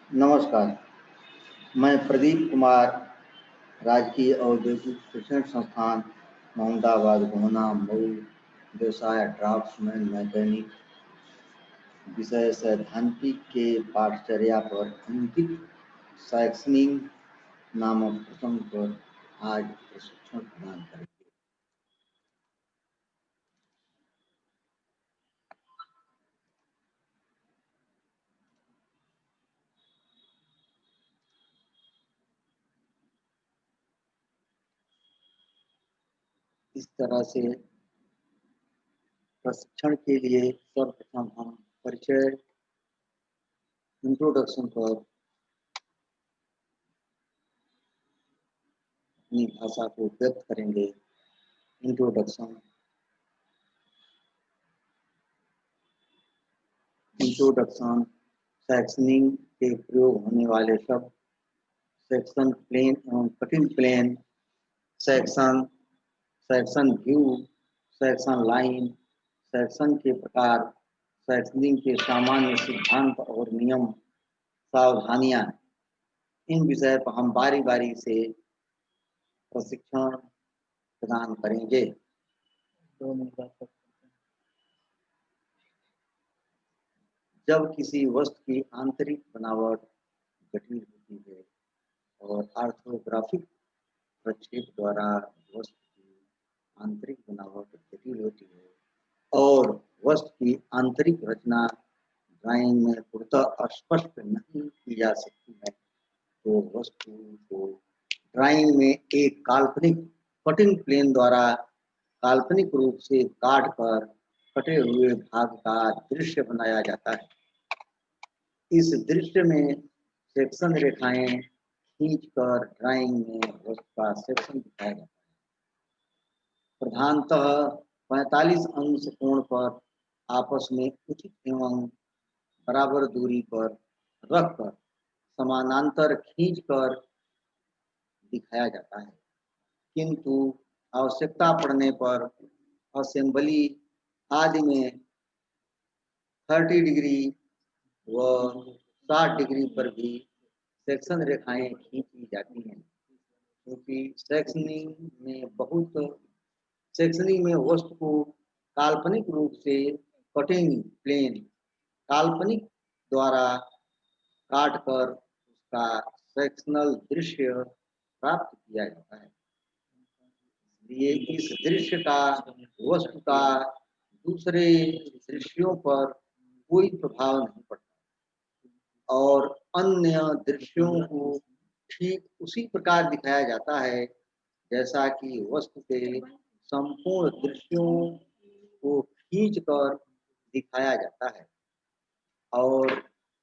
नमस्कार, मैं प्रदीप कुमार, राजकीय औद्योगिक शिक्षण संस्थान, मोहम्मदाबाद, गोहना, मऊ, व्यवसाय ड्राफ्ट्समैन मैकेनिक, विषय सैद्धांतिक के पाठचर्या पर अंकित शैक्षणिक नामक प्रसंग पर आज प्रशिक्षण प्रदान करेंगे। इस तरह से प्रशिक्षण के लिए सर्वप्रथम हम परिचय इंट्रोडक्शन पर अपनी भाषा को व्यक्त करेंगे। इंट्रोडक्शन शैक्षणिक के प्रयोग होने वाले शब्द सेक्शन प्लेन एवं cutting plane, section, section view, section line, section के प्रकार, सेक्शनिंग के सामान्य सिद्धांत और नियम, सावधानियां, इन विषय पर हम बारी बारी से प्रशिक्षण प्रदान करेंगे। जब किसी वस्तु की आंतरिक बनावट जटिल होती है और ऑर्थोग्राफिक प्रक्षेप द्वारा वस्तु की आंतरिक बनावट जटिल होती है और वस्तु की आंतरिक रचना ड्राइंग में पूर्णतः स्पष्ट नहीं की जा सकती है, तो वस्तु को ड्राइंग में एक काल्पनिक कटिंग प्लेन द्वारा काल्पनिक रूप से काट कर कटे हुए भाग का दृश्य बनाया जाता है। इस दृश्य में सेक्शन रेखाएं खींचकर ड्राइंग में वस्तु का सेक्शन दिखाया जाता है। प्रधानतः 45 अंश कोण पर आपस में उचित एवं बराबर दूरी पर रखकर समानांतर खींचकर दिखाया जाता है, किंतु आवश्यकता पड़ने पर असेंबली आदि में 30 डिग्री व 60 डिग्री पर भी सेक्शन रेखाएं खींची जाती हैं, क्योंकि सेक्शनिंग में वस्तु को काल्पनिक रूप से कटिंग प्लेन काल्पनिक द्वारा काट कर उसका सेक्शनल दृश्य प्राप्त किया जाता है। इसलिए इस दृश्य का वस्तु का दूसरे दृश्यों पर कोई प्रभाव नहीं पड़ता और अन्य दृश्यों को ठीक उसी प्रकार दिखाया जाता है जैसा कि वस्तु के संपूर्ण दृश्यों को खींचकर दिखाया जाता है और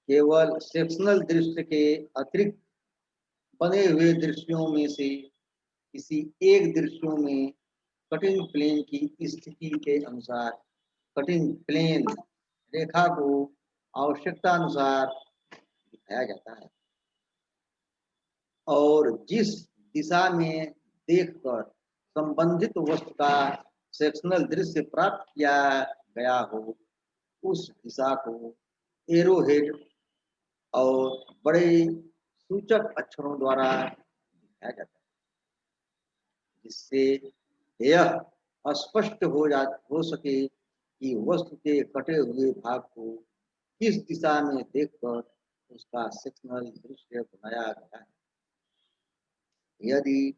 केवल सेक्शनल दृश्य के अतिरिक्त बने हुए दृश्यों में से किसी एक दृश्यों में कटिंग प्लेन की स्थिति के अनुसार कटिंग प्लेन रेखा को आवश्यकता अनुसार दिखाया जाता है और जिस दिशा में देखकर संबंधित वस्तु का सेक्शनल दृश्य प्राप्त किया गया हो उस दिशा को एरोहेड और बड़े सूचक अक्षरों द्वारा दिखाया जाता है, जिससे यह स्पष्ट हो सके कि वस्तु के कटे हुए भाग को किस दिशा में देखकर उसका सेक्शनल दृश्य बनाया गया है। यदि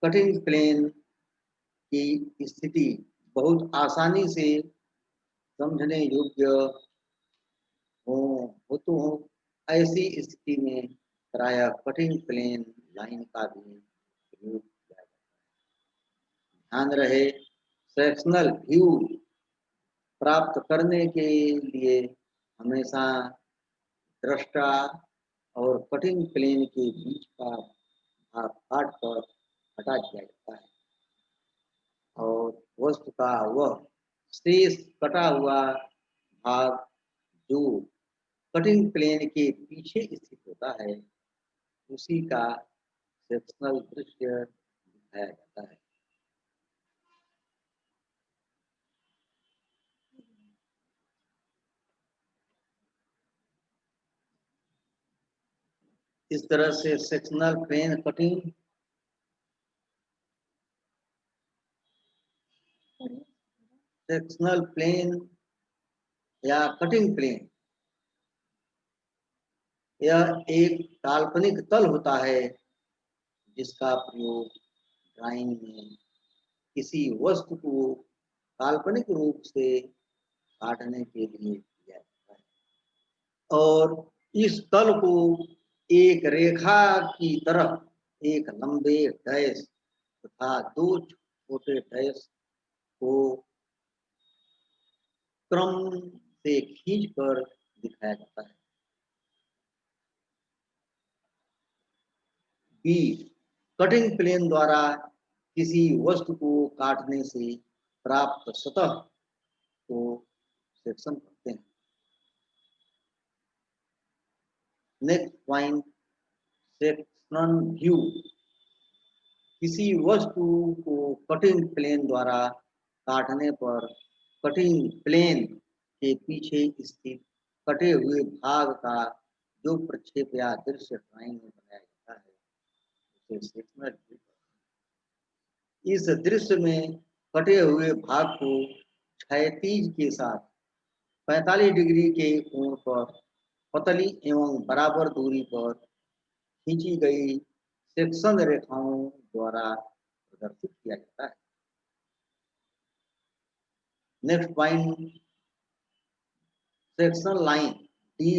कटिंग प्लेन की स्थिति बहुत आसानी से समझने योग्य हो ऐसी स्थिति में प्रायः कटिंग प्लेन लाइन का भी प्रयोग किया जाता है। ध्यान रहे, सेक्शनल व्यू प्राप्त करने के लिए हमेशा दृष्टा और कटिंग प्लेन के बीच का भाग काट कर हटा दिया जाता है और वस्तु का वह शेष कटा हुआ भाग जो कटिंग प्लेन के पीछे स्थित होता है उसी का सेक्शनल दृश्य दिखाया जाता है। इस तरह से सेक्शनल प्लेन कटिंग या कटिंग प्लेन यह एक काल्पनिक तल होता है जिसका प्रयोग ड्राइंग में किसी वस्तु को काल्पनिक रूप से काटने के लिए किया जाता है और इस तल को एक रेखा की तरह एक लंबे डैश तथा दो छोटे डैश को क्रम से खींचकर दिखाया जाता है। बी कटिंग प्लेन द्वारा किसी वस्तु को काटने से प्राप्त सतह को सेक्शन कहते हैं। Next point, section view. किसी वस्तु को कटिंग प्लेन द्वारा काटने पर कटिंग प्लेन के पीछे स्थित कटे हुए भाग का जो प्रक्षेप या दृश्य ड्राइंग में बनाया जाता है उसे सेक्शनल व्यू। इस दृश्य में कटे हुए भाग को क्षैतिज के साथ 45 डिग्री के कोण पर पतली एवं बराबर दूरी पर खींची गई सेक्शन रेखाओं द्वारा प्रदर्शित किया जाता है। Next point, section line. D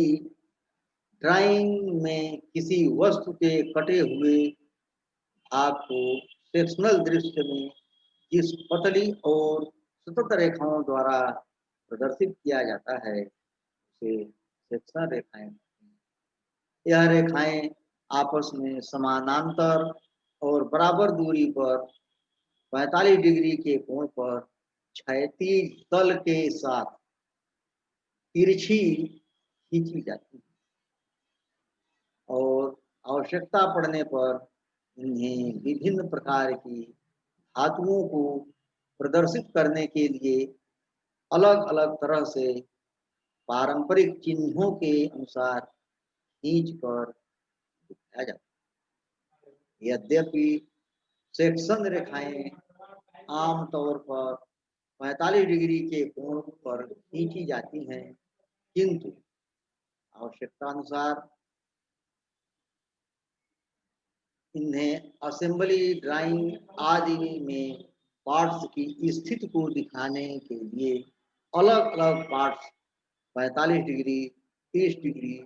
drawing में किसी वस्तु के कटे हुए भाग को सेक्शनल दृश्य में जिस पतली और सतत रेखाओं द्वारा प्रदर्शित किया जाता है उसे सेक्शन रेखाएं। यह रेखाएं आपस में समानांतर और बराबर दूरी पर 45 डिग्री के कोण पर क्षैतिज तल के साथ तिरछी खींची जाती है और आवश्यकता पड़ने पर इन्हें विभिन्न प्रकार की धातुओं को प्रदर्शित करने के लिए अलग अलग तरह से पारंपरिक चिन्हों के अनुसार खींच कर दिखाया जाता है। यद्यपि सेक्शन रेखाएं आमतौर पर 45 डिग्री के कोण पर खींची जाती हैं, किंतु आवश्यकता अनुसार इन्हें असेंबली ड्राइंग आदि में पार्ट्स की स्थिति को दिखाने के लिए अलग अलग पार्ट्स 45 डिग्री, 30 डिग्री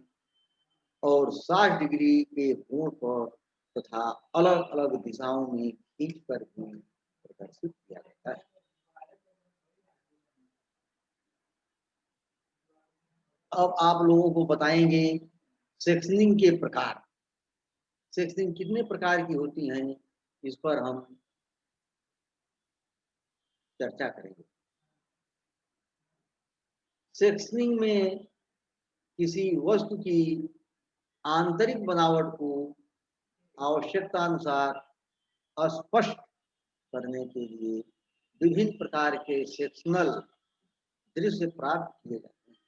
और 60 डिग्री के कोण पर तथा अलग अलग दिशाओं में खींच कर भी प्रदर्शित किया जाता है। अब आप लोगों को बताएंगे सेक्शनिंग के प्रकार। सेक्शनिंग कितने प्रकार की होती हैं इस पर हम चर्चा करेंगे। सेक्शनिंग में किसी वस्तु की आंतरिक बनावट को आवश्यकता अनुसार स्पष्ट करने के लिए विभिन्न प्रकार के सेक्शनल दृश्य प्राप्त किए जाते हैं।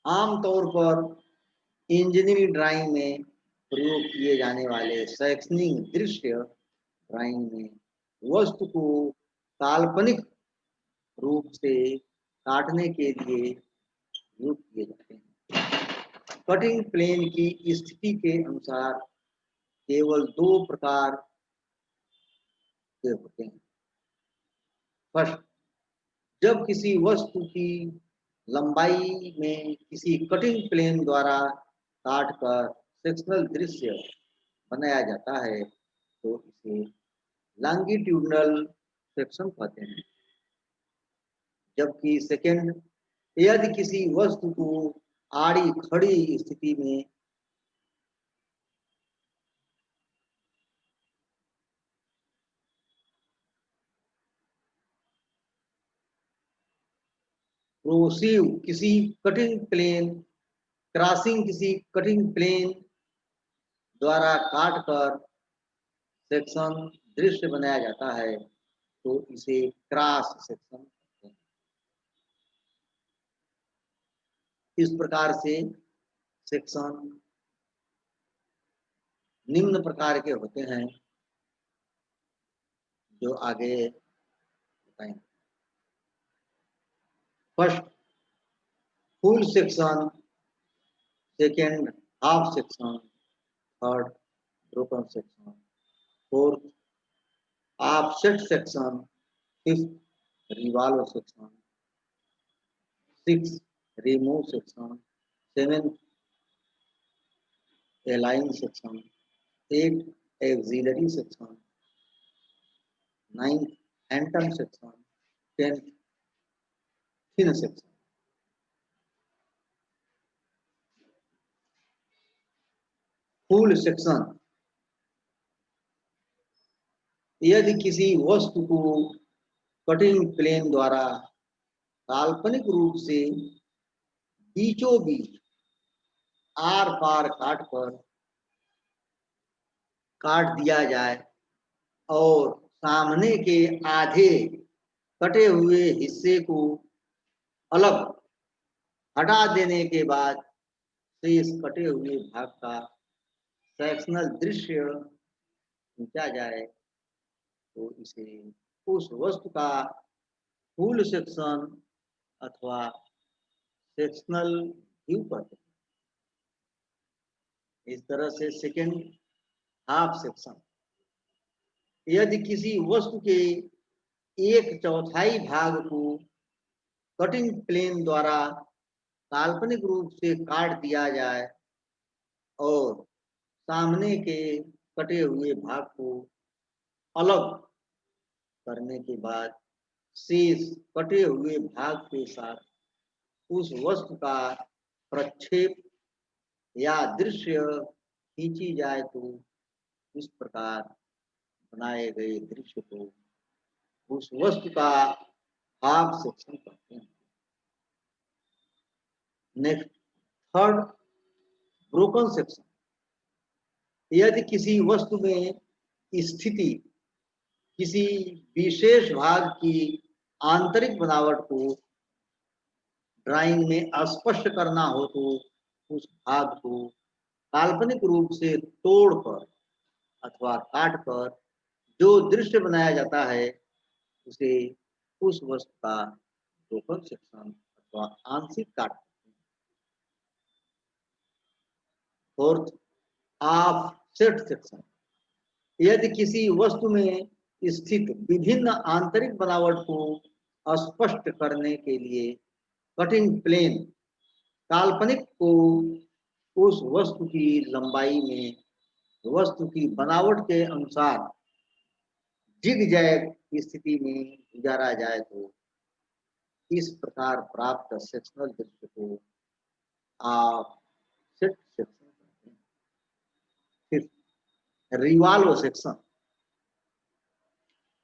आमतौर पर इंजीनियरिंग ड्राइंग में प्रयोग किए जाने वाले सेक्शनिंग दृश्य ड्राइंग में वस्तु को काल्पनिक रूप से काटने के लिए प्रयोग किए जाते हैं। कटिंग प्लेन की स्थिति के अनुसार केवल दो प्रकार के होते हैं। फर्स्ट, जब किसी वस्तु की लंबाई में किसी कटिंग प्लेन द्वारा काटकर सेक्शनल दृश्य बनाया जाता है तो इसे लॉन्गिट्यूडनल सेक्शन कहते हैं। जबकि सेकंड, यदि किसी वस्तु को आड़ी खड़ी स्थिति में क्रोसिव किसी कटिंग प्लेन क्रॉसिंग किसी कटिंग प्लेन द्वारा काटकर सेक्शन दृश्य बनाया जाता है तो इसे क्रॉस सेक्शन कहते हैं। इस प्रकार से सेक्शन निम्न प्रकार के होते हैं, जो आगे बताएंगे। First full section, second half section, third broken section, fourth offset section, fifth revolve section, six remove section, seventh align section, eight auxiliary section, ninth हैंटन section, tenth thin section. Full section यदि किसी वस्तु को cutting plane द्वारा काल्पनिक रूप से बीचों बीच आर पार काट दिया जाए और सामने के आधे कटे हुए हिस्से को अलग हटा देने के बाद शेष कटे हुए भाग का सेक्शनल दृश्य खींचा जाए तो इसे उस वस्तु का फुल सेक्शन अथवा सेक्शनल व्यू कहते हैं। इस तरह से सेकेंड हाफ सेक्शन यदि किसी वस्तु के एक चौथाई भाग को कटिंग प्लेन द्वारा काल्पनिक रूप से काट दिया जाए और सामने के कटे हुए भाग को अलग करने के बाद शेष कटे हुए भाग के साथ उस वस्तु का प्रक्षेप या दृश्य खींची जाए तो इस प्रकार बनाए गए दृश्य को उस वस्तु का हाफ सेक्शन कहते हैं। नेक्स्ट थर्ड ब्रोकन सेक्शन यदि किसी वस्तु में स्थिति किसी विशेष भाग की आंतरिक बनावट को ड्राइंग में स्पष्ट करना हो तो उस भाग को काल्पनिक रूप से तोड़कर अथवा काटकर जो दृश्य बनाया जाता है उसे उस वस्तु का ब्रोकन सेक्शन अथवा आंशिक काट। फोर्थ ऑफसेट सेक्शन यदि किसी वस्तु में स्थित विभिन्न आंतरिक बनावट को स्पष्ट करने के लिए कटिंग प्लेन काल्पनिक को उस वस्तु की लंबाई में वस्तु की बनावट के अनुसार जिग-जैग की स्थिति में गुजारा जाए तो इस प्रकार प्राप्त सेक्शनल दृश्य को ऑफसेट सेक्शन कहते हैं। फिर रिवॉल्व सेक्शन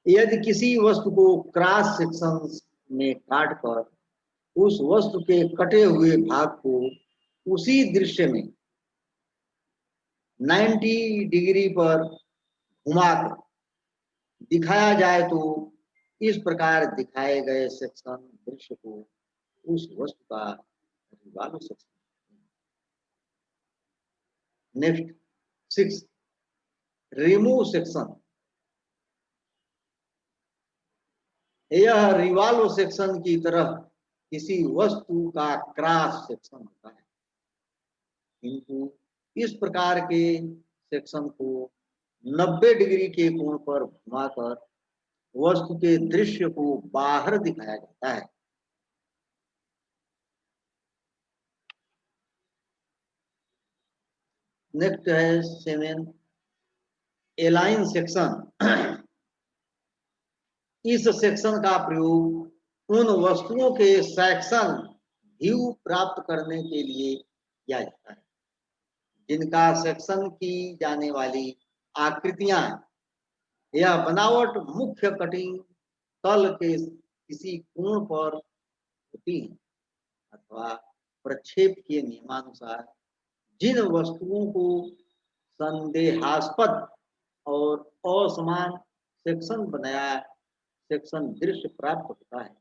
यदि किसी वस्तु को क्रॉस सेक्शन में काटकर उस वस्तु के कटे हुए भाग को उसी दृश्य में 90 डिग्री पर घुमाकर दिखाया जाए तो इस प्रकार दिखाए गए सेक्शन दृश्य को उस वस्तु का revolve section. Next six remove section यह रिवॉल्व सेक्शन की तरह किसी वस्तु का क्रॉस सेक्शन होता है, किंतु इस प्रकार के सेक्शन को 90 डिग्री के कोण पर घुमाकर वस्तु के दृश्य को बाहर दिखाया जाता है। नेक्स्ट है सेवन एलाइन सेक्शन। इस सेक्शन का प्रयोग उन वस्तुओं के सेक्शन व्यू प्राप्त करने के लिए किया जाता है जिनका सेक्शन की जाने वाली आकृतियां यह बनावट मुख्य कटिंग तल के किसी कोण पर होती है अथवा प्रक्षेप के नियमानुसार जिन वस्तुओं को संदेहास्पद और असमान सेक्शन बनाया सेक्शन दृश्य प्राप्त होता है।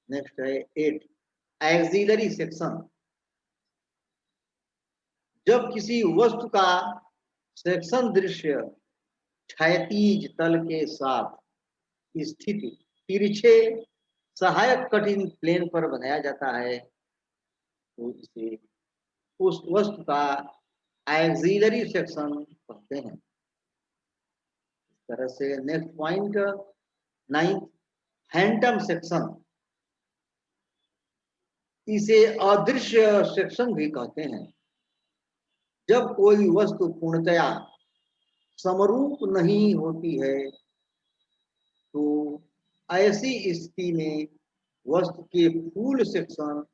नेक्स्ट है 8 एक्सिलरी सेक्शन जब किसी वस्तु का सेक्शन दृश्य क्षैतिज तल के साथ स्थित तिरछे सहायक कठिन प्लेन पर बनाया जाता है तो इसे उस वस्तु का एक्सिलरी सेक्शन कहते हैं। इस तरह से नेक्स्ट पॉइंट 9 फैंटम सेक्शन, इसे अदृश्य सेक्शन भी कहते हैं। जब कोई वस्तु पूर्णतया समरूप नहीं होती है तो ऐसी स्थिति में वस्तु के फुल सेक्शन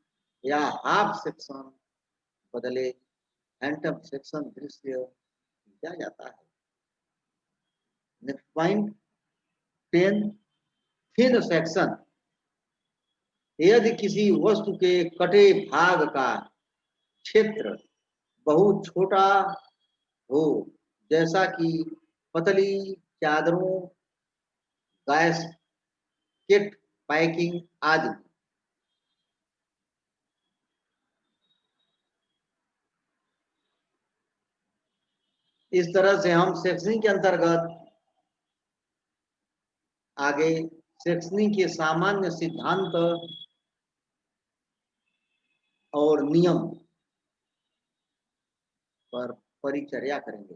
या हाफ सेक्शन बदले फैंटम सेक्शन दृश्य किया जाता है। नेक्स्ट पॉइंट 10 थिन सेक्शन, यदि किसी वस्तु के कटे भाग का क्षेत्र बहुत छोटा हो, जैसा कि पतली चादरों, गैस्केट पैकिंग आदि, इस तरह से हम सेक्शनिंग के अंतर्गत आगे सेक्शनिंग के सामान्य सिद्धांत और नियम पर परिचर्या करेंगे।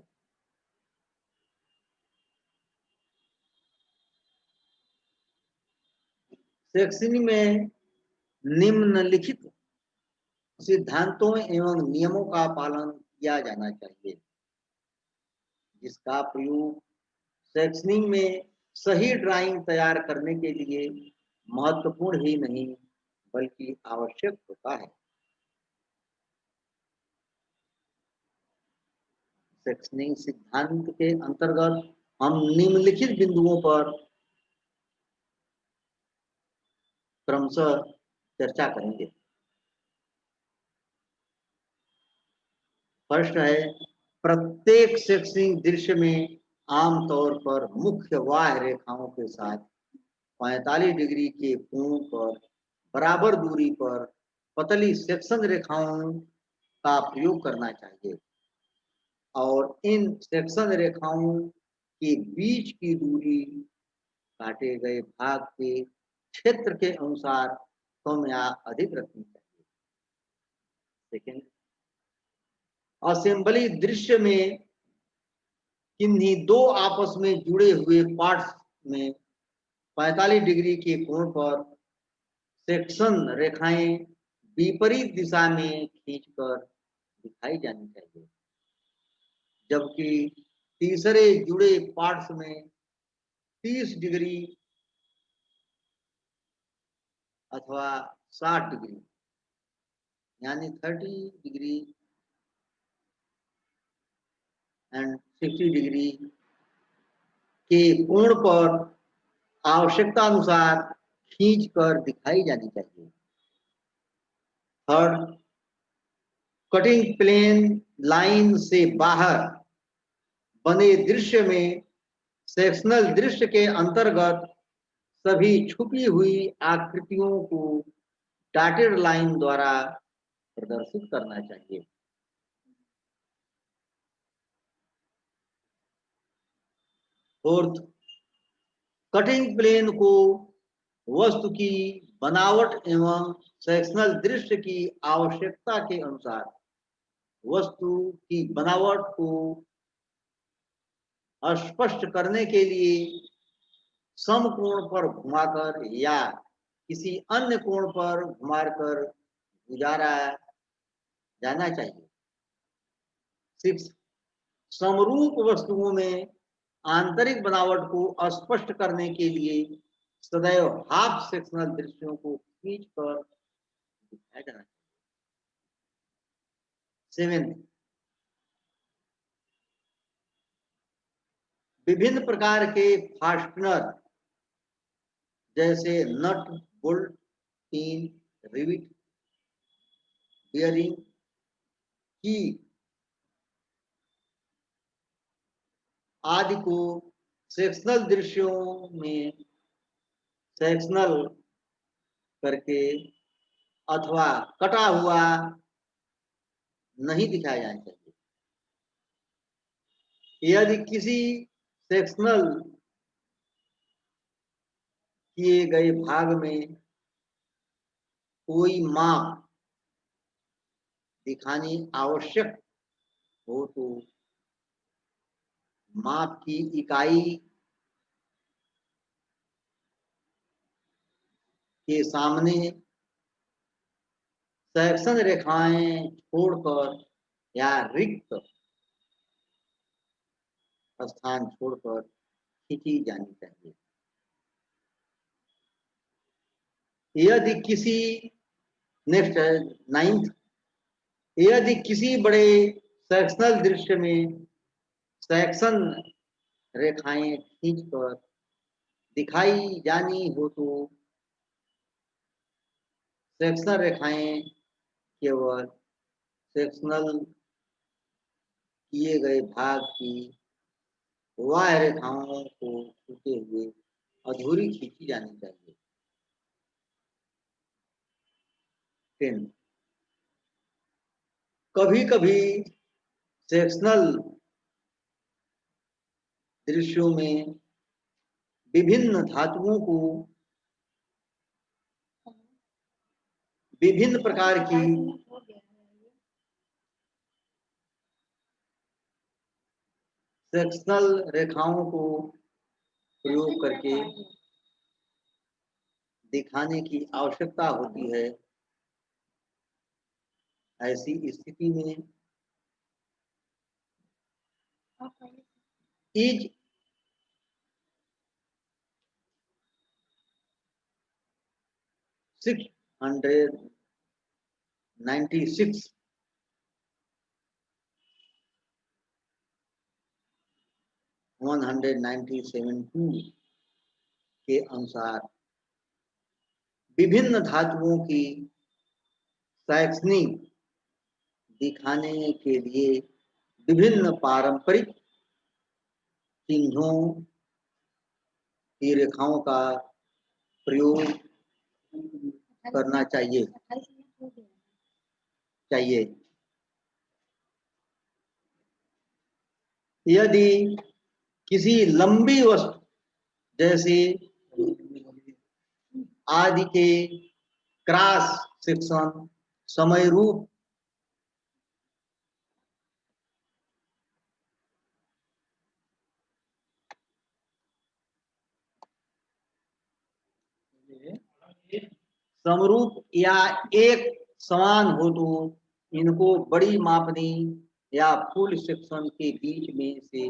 सेक्शनिंग में निम्नलिखित सिद्धांतों एवं नियमों का पालन किया जाना चाहिए, जिसका प्रयोग सेक्शनिंग में सही ड्राइंग तैयार करने के लिए महत्वपूर्ण ही नहीं बल्कि आवश्यक होता है। सेक्शनिंग सिद्धांत के अंतर्गत हम निम्नलिखित बिंदुओं पर क्रमशः चर्चा करेंगे। फर्स्ट है, प्रत्येक सेक्शनिंग दृश्य में आमतौर पर मुख्य बाह्य रेखाओं के साथ 45 डिग्री के कोण पर बराबर दूरी पर पतली सेक्शन रेखाओं का प्रयोग करना चाहिए और इन सेक्शन रेखाओं के बीच की दूरी काटे गए भाग के क्षेत्र के अनुसार कम या अधिक रखनी चाहिए। सेकेंड, असेंबली दृश्य में किन्हीं दो आपस में जुड़े हुए पार्ट्स में 45 डिग्री के कोण पर सेक्शन रेखाएं विपरीत दिशा में खींचकर दिखाई जानी चाहिए, जबकि तीसरे जुड़े पार्ट्स में 30 डिग्री अथवा 60 डिग्री यानी 30 डिग्री एंड 60 डिग्री के कोण पर आवश्यकता अनुसार खींचकर दिखाई जानी चाहिए। थर्ड, कटिंग प्लेन लाइन से बाहर बने दृश्य में सेक्शनल दृश्य के अंतर्गत सभी छुपी हुई आकृतियों को डॉटेड लाइन द्वारा प्रदर्शित करना चाहिए। फोर्थ, कटिंग प्लेन को वस्तु की बनावट एवं सेक्शनल दृश्य की आवश्यकता के अनुसार वस्तु की बनावट को स्पष्ट करने के लिए समकोण पर घुमाकर या किसी अन्य कोण पर घुमाकर गुजारा जाना चाहिए। सिक्स, समरूप वस्तुओं में आंतरिक बनावट को स्पष्ट करने के लिए सदैव हाफ सेक्शनल दृश्यों को खींचकर दिखाया जाना चाहिए। सेवेंथ, विभिन्न प्रकार के फास्टनर जैसे नट, बोल्ट, पिन, रिविट, बियरिंग की आदि को सेक्शनल दृश्यों में सेक्शनल करके अथवा कटा हुआ नहीं दिखाया जाना चाहिए। यदि किसी सेक्शनल किए गए भाग में कोई माप दिखानी आवश्यक हो तो माप की इकाई के सामने सेक्शन रेखाएं छोड़कर या रिक्त स्थान छोड़कर खींची जानी चाहिए। यदि किसी नेक्स्ट 9th, यदि किसी बड़े सेक्शनल दृश्य में सेक्शन रेखाएं खींचकर दिखाई जानी हो तो सेक्शनल रेखाएं केवल सेक्शनल किए गए भाग की बाह्य रेखाओं को छूते हुए अधूरी खींची जानी चाहिए। 10, कभी कभी सेक्शनल दृश्यों में विभिन्न धातुओं को विभिन्न प्रकार की सेक्शनल रेखाओं को प्रयोग करके दिखाने की आवश्यकता होती है। ऐसी स्थिति में इज 696 197 के अनुसार विभिन्न धातुओं की सैक्सनिंग दिखाने के लिए विभिन्न पारंपरिक चिन्हों की रेखाओं का प्रयोग करना चाहिए। यदि किसी लंबी वस्तु जैसे आदि के क्रॉस सेक्शन समय रूप समरूप या एक समान हो तो इनको बड़ी मापनी या फुल सेक्शन के बीच में से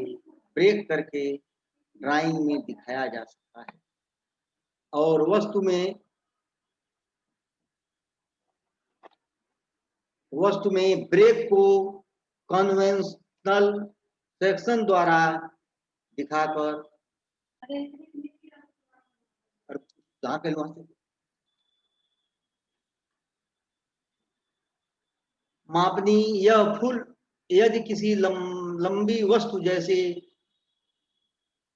ब्रेक करके ड्राइंग में दिखाया जा सकता है। और वस्तु में ब्रेक को कन्वेंशनल सेक्शन द्वारा दिखाकर मापनी यह फुल यदि किसी लंबी वस्तु जैसे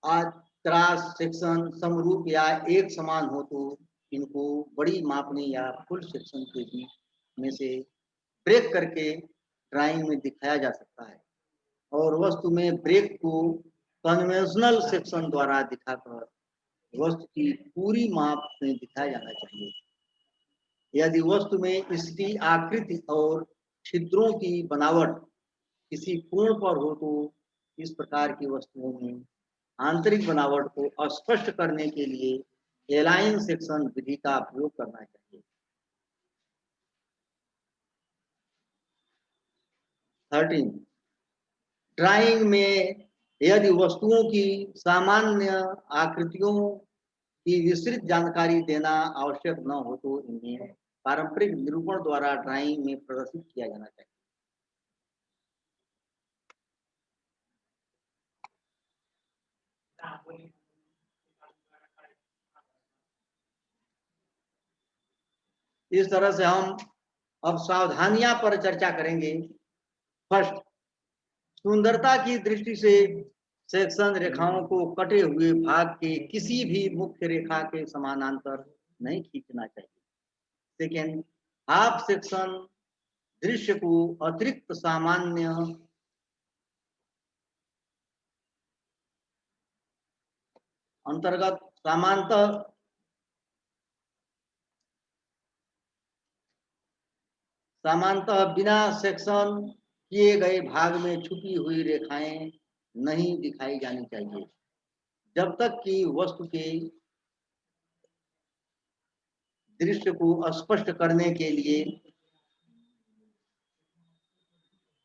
क्रॉस सेक्शन समरूप या एक समान हो तो इनको बड़ी मापनी या फुल सेक्शन के बीच में से ब्रेक करके ड्राइंग में दिखाया जा सकता है। और वस्तु में ब्रेक को कन्वेंशनल सेक्शन द्वारा दिखाकर वस्तु की पूरी माप में दिखाया जाना चाहिए। यदि वस्तु में स्थिति आकृति और छिद्रों की बनावट किसी कोण पर हो तो इस प्रकार की वस्तुओं में आंतरिक बनावट को स्पष्ट करने के लिए एलाइन सेक्शन विधि का प्रयोग करना चाहिए। 13, ड्राइंग में यदि वस्तुओं की सामान्य आकृतियों की विस्तृत जानकारी देना आवश्यक न हो तो इन्हें पारंपरिक निरूपण द्वारा ड्राइंग में प्रदर्शित किया जाना चाहिए। इस तरह से हम अब सावधानियां पर चर्चा करेंगे। फर्स्ट, सुंदरता की दृष्टि से सेक्शन रेखाओं को कटे हुए भाग के किसी भी मुख्य रेखा के समानांतर नहीं खींचना चाहिए। सेकेंड, हाफ सेक्शन दृश्य को अतिरिक्त सामान्य अंतर्गत सामान्यतः बिना सेक्शन किए गए भाग में छुपी हुई रेखाएं नहीं दिखाई जानी चाहिए, जब तक कि वस्तु के दृश्य को स्पष्ट करने के लिए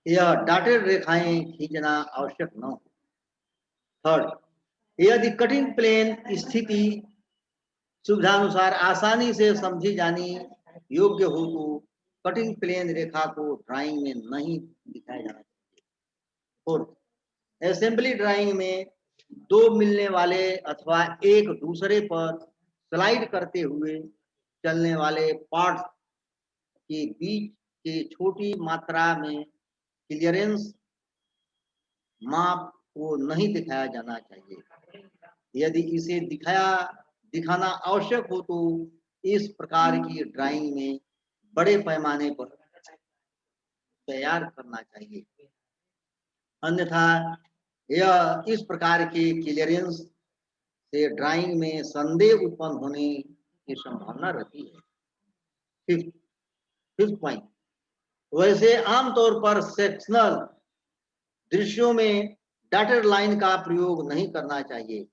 यह डॉटेड रेखाएं खींचना आवश्यक न हो। थर्ड, यदि कटिंग प्लेन स्थिति सुविधानुसार आसानी से समझी जानी योग्य हो तो कटिंग प्लेन रेखा को ड्राइंग में नहीं दिखाया जाना चाहिए। फोर्थ, असेंबली ड्राइंग में दो मिलने वाले अथवा एक दूसरे पर स्लाइड करते हुए चलने वाले पार्ट्स के बीच के छोटी मात्रा में क्लियरेंस माप को नहीं दिखाया जाना चाहिए। यदि इसे दिखाना आवश्यक हो तो इस प्रकार की ड्राइंग में बड़े पैमाने पर तैयार करना चाहिए, अन्यथा यह इस प्रकार के क्लियरेंस से ड्राइंग में संदेह उत्पन्न होने की संभावना रहती है। फिफ्थ पॉइंट, वैसे आमतौर पर सेक्शनल दृश्यों में डॉटेड लाइन का प्रयोग नहीं करना चाहिए,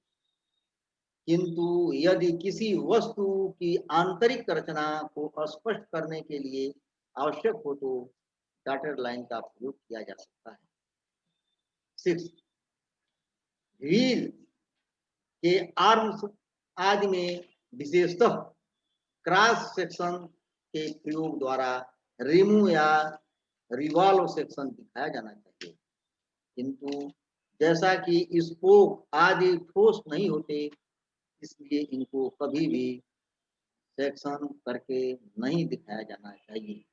किंतु यदि किसी वस्तु की आंतरिक रचना को स्पष्ट करने के लिए आवश्यक हो तो डॉटेड लाइन का प्रयोग किया जा सकता है। 6, व्हील के आर्म्स आदि में विशेषतः क्रॉस सेक्शन के प्रयोग द्वारा रिमूव या रिवॉल्व सेक्शन दिखाया जाना चाहिए, किंतु जैसा कि स्पोक आदि ठोस नहीं होते, इसलिए इनको कभी भी सेक्शन करके नहीं दिखाया जाना चाहिए।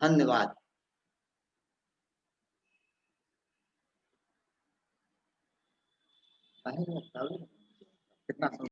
धन्यवाद। कितना